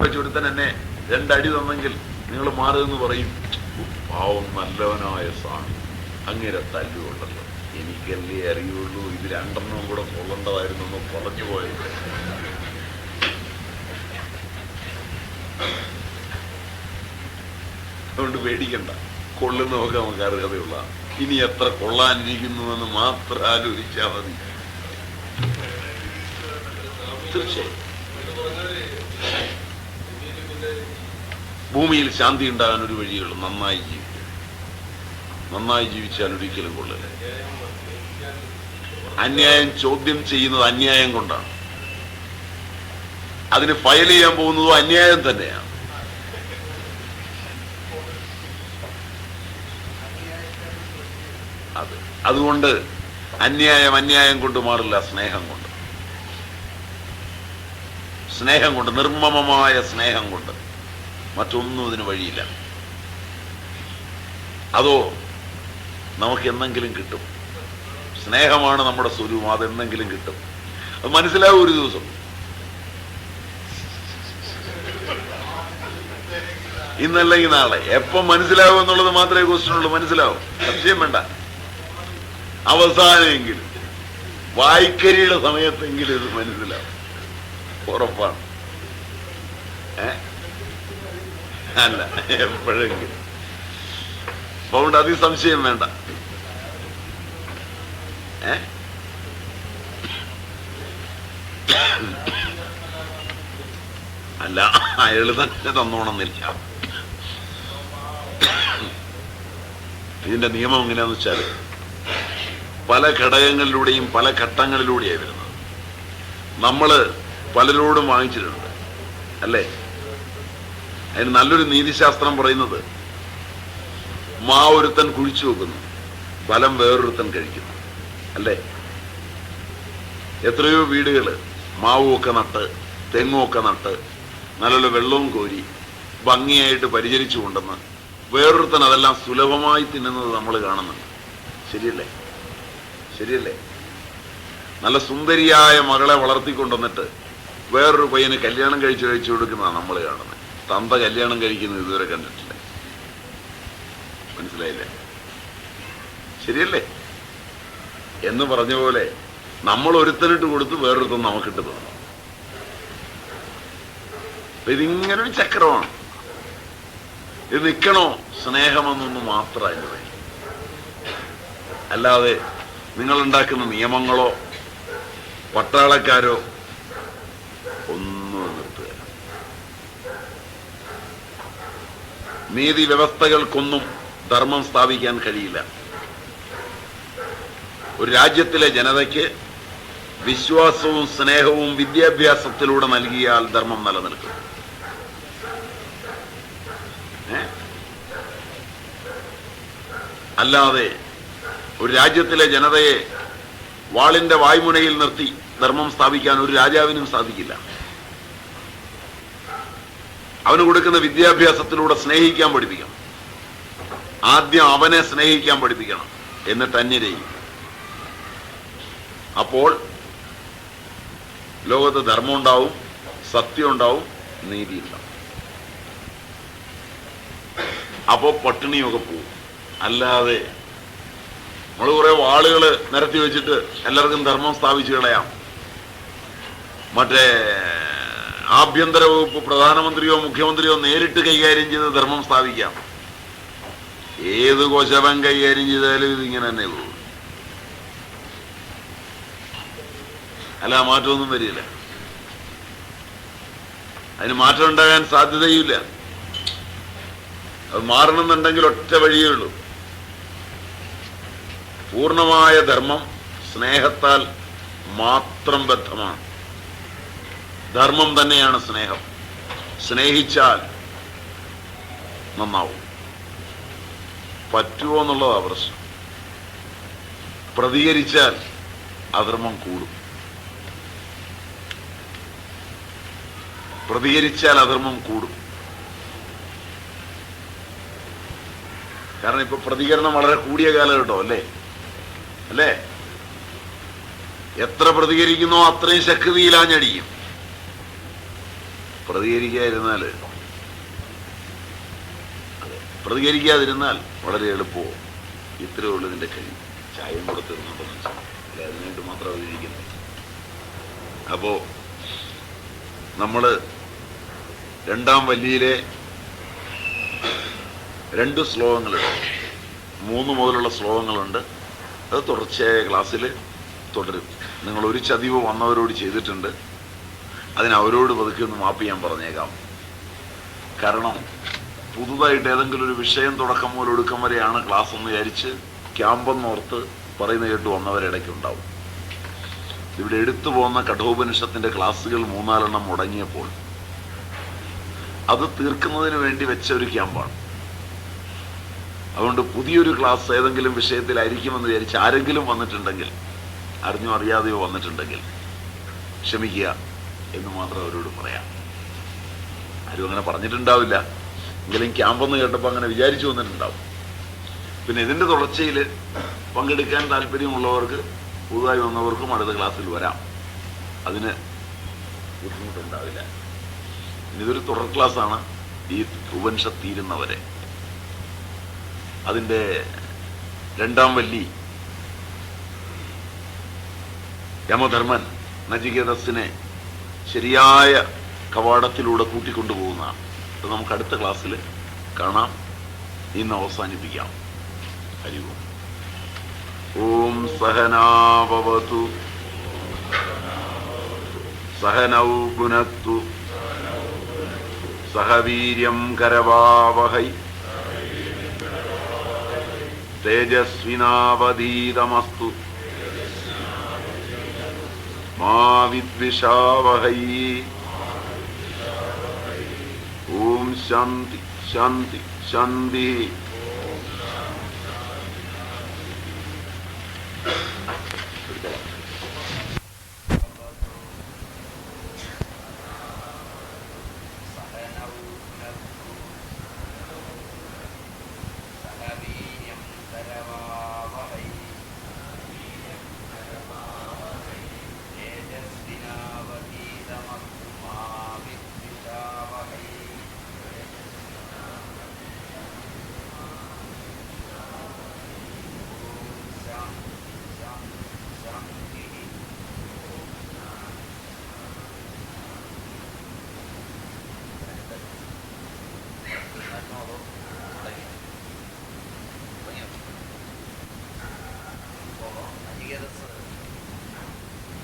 വെച്ചൊരുത്തൻ എന്നെ രണ്ടടി തന്നെങ്കിൽ നിങ്ങൾ മാറുമെന്ന് പറയും. പാവം നല്ലവനായ സ്വാമി അങ്ങനെ തല്ലുകൊണ്ടല്ലോ, എനിക്കല്ലേ അറിയുള്ളൂ ഇത് രണ്ടെണ്ണം കൂടെ കൊള്ളേണ്ടതായിരുന്നു പറഞ്ഞു പോയത്. അതുകൊണ്ട് പേടിക്കണ്ട, കൊള്ളുന്നതൊക്കെ നമുക്ക് അർഹതയുള്ള. ഇനി എത്ര കൊള്ളാനിരിക്കുന്നുവെന്ന് മാത്രം ആലോചിച്ചാൽ മതി. തീർച്ചയായും ഭൂമിയിൽ ശാന്തി ഉണ്ടാകാൻ ഒരു വഴിയുള്ളൂ, നന്നായി ജീവിക്കുക. നന്നായി ജീവിച്ചാൽ ഒരിക്കലും കൊള്ളില്ല. അന്യായം ചോദ്യം ചെയ്യുന്നത് അന്യായം കൊണ്ടാണ്, അതിന് ഫയൽ ചെയ്യാൻ പോകുന്നതും അന്യായം തന്നെയാണ്. അതുകൊണ്ട് അന്യായം അന്യായം കൊണ്ട് മാറില്ല, സ്നേഹം കൊണ്ട്. സ്നേഹം കൊണ്ട്, നിർമ്മമമായ സ്നേഹം കൊണ്ട്, മറ്റൊന്നും ഇതിന് വഴിയില്ല. അതോ നമുക്ക് എന്തെങ്കിലും കിട്ടും. സ്നേഹമാണ് നമ്മുടെ സ്വരൂപം, അതെന്തെങ്കിലും കിട്ടും. അത് മനസ്സിലാവും ഒരു ദിവസം. ഇന്നല്ലെങ്കിൽ നാളെ. എപ്പം മനസ്സിലാവും എന്നുള്ളത് മാത്രമേ ക്വസ്റ്റ്യൻ ഉള്ളൂ. മനസ്സിലാവും, സംശയം വേണ്ട. അവസാനമെങ്കിലും വായ്ക്കരിയുടെ സമയത്തെങ്കിലും ഇത് മനസ്സിലാവും, ഉറപ്പാണ്. അല്ല, എപ്പോഴെങ്കിലും. അതുകൊണ്ട് അതിസംശയം വേണ്ട. അല്ല, അയാള് തന്നെ തന്നോണമെന്നില്ല. ഇതിന്റെ നിയമം എങ്ങനെയാന്ന് വെച്ചാൽ പല ഘടകങ്ങളിലൂടെയും പല ഘട്ടങ്ങളിലൂടെയായി വരുന്നത്. നമ്മള് പലരോടും വാങ്ങിച്ചിട്ടുണ്ട്, അല്ലേ? അതിന് നല്ലൊരു നീതിശാസ്ത്രം പറയുന്നത്, ഒരുത്തൻ കുഴിച്ചു വെക്കുന്നു, ഫലം വേറൊരുത്തൻ കഴിക്കുന്നു, അല്ലേ? എത്രയോ വീടുകള് മാവുമൊക്കെ നട്ട് തെങ്ങുമൊക്കെ നട്ട് നല്ല വെള്ളവും കോരി ഭംഗിയായിട്ട് പരിചരിച്ചു കൊണ്ടെന്ന് വേറൊരുത്തൻ അതെല്ലാം സുലഭമായി തിന്നുന്നത് നമ്മൾ കാണുന്നുണ്ട്. ശരിയല്ലേ? ശരിയല്ലേ? നല്ല സുന്ദരിയായ മകളെ വളർത്തിക്കൊണ്ടുവന്നിട്ട് വേറൊരു പയ്യന് കല്യാണം കഴിച്ചു കൊടുക്കുന്നതാണ് നമ്മൾ കാണുന്നത്. തന്ത കല്യാണം കഴിക്കുന്നത് ഇതുവരെ കണ്ടിട്ടില്ല. മനസ്സിലായില്ലേ? ശരിയല്ലേ? എന്ന് പറഞ്ഞ പോലെ നമ്മൾ ഒരുത്തനിട്ട് കൊടുത്ത് വേറൊരുത്തൻ നമുക്കിട്ട് തന്നു. ഇതിങ്ങനൊരു ചക്രമാണ്. ഇത് നിൽക്കണോ സ്നേഹമെന്നൊന്ന് മാത്രമല്ല വഴി. അല്ലാതെ നിങ്ങളുണ്ടാക്കുന്ന നിയമങ്ങളോ പട്ടാളക്കാരോ ഒന്നും നിർത്തുക. നീതി വ്യവസ്ഥകൾക്കൊന്നും ധർമ്മം സ്ഥാപിക്കാൻ കഴിയില്ല. ഒരു രാജ്യത്തിലെ ജനതയ്ക്ക് വിശ്വാസവും സ്നേഹവും വിദ്യാഭ്യാസത്തിലൂടെ നൽകിയാൽ ധർമ്മം നിലനിൽക്കും. അല്ലാതെ ഒരു രാജ്യത്തിലെ ജനതയെ വാളിന്റെ വായ്മുനയിൽ നിർത്തി ധർമ്മം സ്ഥാപിക്കാൻ ഒരു രാജാവിനും സാധിക്കില്ല. അവന് കൊടുക്കുന്ന വിദ്യാഭ്യാസത്തിലൂടെ സ്നേഹിക്കാൻ പഠിപ്പിക്കണം. ആദ്യം അവനെ സ്നേഹിക്കാൻ പഠിപ്പിക്കണം, എന്നിട്ട് അന്യരെയും. അപ്പോൾ ലോകത്ത് ധർമ്മം ഉണ്ടാവും, സത്യം ഉണ്ടാവും, നീതി ഉണ്ടാവും. അപ്പോൾ പട്ടിണിയൊക്കെ പോവും. അല്ലാതെ നമ്മൾ കുറെ വാളുകൾ നിരത്തി വെച്ചിട്ട് എല്ലാവർക്കും ധർമ്മം സ്ഥാപിച്ചു കളയാം. മറ്റേ ആഭ്യന്തര വകുപ്പ് പ്രധാനമന്ത്രിയോ മുഖ്യമന്ത്രിയോ നേരിട്ട് കൈകാര്യം ചെയ്ത് ധർമ്മം സ്ഥാപിക്കാം. ഏത് കോശവൻ കൈകാര്യം ചെയ്താലും ഇതിങ്ങനെ തന്നെ പോകും. അല്ല, മാറ്റമൊന്നും വരില്ല. അതിന് മാറ്റം ഉണ്ടാകാൻ സാധ്യതയില്ല. അത് മാറണമെന്നുണ്ടെങ്കിൽ ഒറ്റ വഴിയേ ഉള്ളൂ. പൂർണ്ണമായ ധർമ്മം സ്നേഹത്താൽ മാത്രം ബദ്ധമാണ്. ധർമ്മം തന്നെയാണ് സ്നേഹം. സ്നേഹിച്ചാൽ നന്നാവും. പറ്റുമോ എന്നുള്ളതാ പ്രശ്നം. പ്രതികരിച്ചാൽ അധർമ്മം കൂടും. പ്രതികരിച്ചാൽ അധർമ്മം കൂടും. കാരണം ഇപ്പൊ പ്രതികരണം വളരെ കൂടിയ കാലഘട്ടം അല്ലേ? അല്ലേ? എത്ര പ്രതികരിക്കുന്നോ അത്രയും ശക്തിയിലാഞ്ഞടിക്കും. പ്രതികരിക്കാതിരുന്നാൽ വളരെ എളുപ്പമോ. ഇത്രയേ ഉള്ളൂ ഇതിൻ്റെ കഴിവ്. ചായയും കൂടെ തീർന്നുണ്ടെന്ന് വെച്ചാൽ അല്ലെ, അതിനായിട്ട് മാത്രം അവതരിക്കുന്നത്. അപ്പോൾ നമ്മൾ രണ്ടാം വല്ലിയിലെ 2 ശ്ലോകങ്ങളുണ്ട്. 3 മുതലുള്ള ശ്ലോകങ്ങളുണ്ട്. അത് തുടർച്ചയായ ക്ലാസ്സിൽ തുടരും. നിങ്ങൾ ഒരു ചതിവ് വന്നവരോട് ചെയ്തിട്ടുണ്ട്, അതിനവരോട് പതുക്കെ ഒന്ന് മാപ്പ് ചെയ്യാൻ പറഞ്ഞേക്കാം. കാരണം പുതുതായിട്ട് ഏതെങ്കിലും ഒരു വിഷയം തുടക്കം മുതൽ ഒടുക്കം വരെയാണ് ക്ലാസ് എന്ന് വിചാരിച്ച് ക്യാമ്പെന്നോർത്ത് പറയുന്ന കേട്ട് വന്നവരിടയ്ക്കുണ്ടാവും. ഇവിടെ എടുത്തു പോകുന്ന കഠോപനിഷത്തിന്റെ ക്ലാസ്സുകൾ 3-4 മുടങ്ങിയപ്പോൾ അത് തീർക്കുന്നതിന് വേണ്ടി വെച്ച ഒരു ക്യാമ്പാണ്. അതുകൊണ്ട് പുതിയൊരു ക്ലാസ് ഏതെങ്കിലും വിഷയത്തിലായിരിക്കുമെന്ന് വിചാരിച്ച് ആരെങ്കിലും വന്നിട്ടുണ്ടെങ്കിൽ, അറിഞ്ഞോ അറിയാതെയോ വന്നിട്ടുണ്ടെങ്കിൽ ക്ഷമിക്കുക എന്ന് മാത്രം അവരോട് പറയാം. ആരും അങ്ങനെ പറഞ്ഞിട്ടുണ്ടാവില്ല, എങ്കിലും ക്യാമ്പെന്ന് കേട്ടപ്പോൾ അങ്ങനെ വിചാരിച്ചു വന്നിട്ടുണ്ടാവും. പിന്നെ ഇതിൻ്റെ തുടർച്ചയിൽ പങ്കെടുക്കാൻ താല്പര്യമുള്ളവർക്ക്, പുതുതായി വന്നവർക്കും അടുത്ത ക്ലാസ്സിൽ വരാം. അതിന് ബുദ്ധിമുട്ടുണ്ടാവില്ല. ഇതൊരു തുടർ ക്ലാസ്സാണ്. ഈ ഉപനിഷത്ത് തീരുന്നവരെ അതിൻ്റെ രണ്ടാം വല്ലി യമധർമ്മൻ നചികേതസിനെ ശരിയായ കവാടത്തിലൂടെ കൂട്ടിക്കൊണ്ടുപോകുന്നതാണ്. അത് നമുക്ക് അടുത്ത ക്ലാസ്സിൽ കാണാം. ഇന്ന് അവസാനിപ്പിക്കാം. ഹരി ഓം. ഓം സഹനാവവതു സഹനൗ ഭുനക്തു സഹവീര്യം കരവാവഹൈ തേജസ്വിനാവധീതമസ്തു മാ വിദ്വിഷാവഹൈ. ഓം ശാന്തി ശാന്തി ശാന്തി.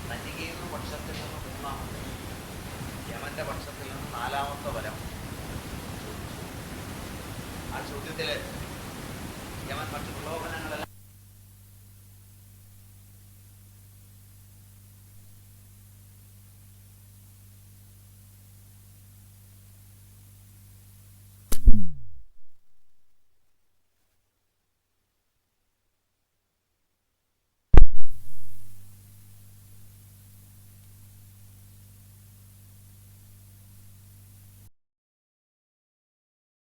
നചികേതസ് പക്ഷത്തിൽ നിന്ന് 3-ാമത്തെ, യമന്റെ പക്ഷത്തിൽ നിന്ന് 4-ാമത്തെ വരം. ആ ചോദ്യത്തില് യമൻ മറ്റു പ്രലോഭന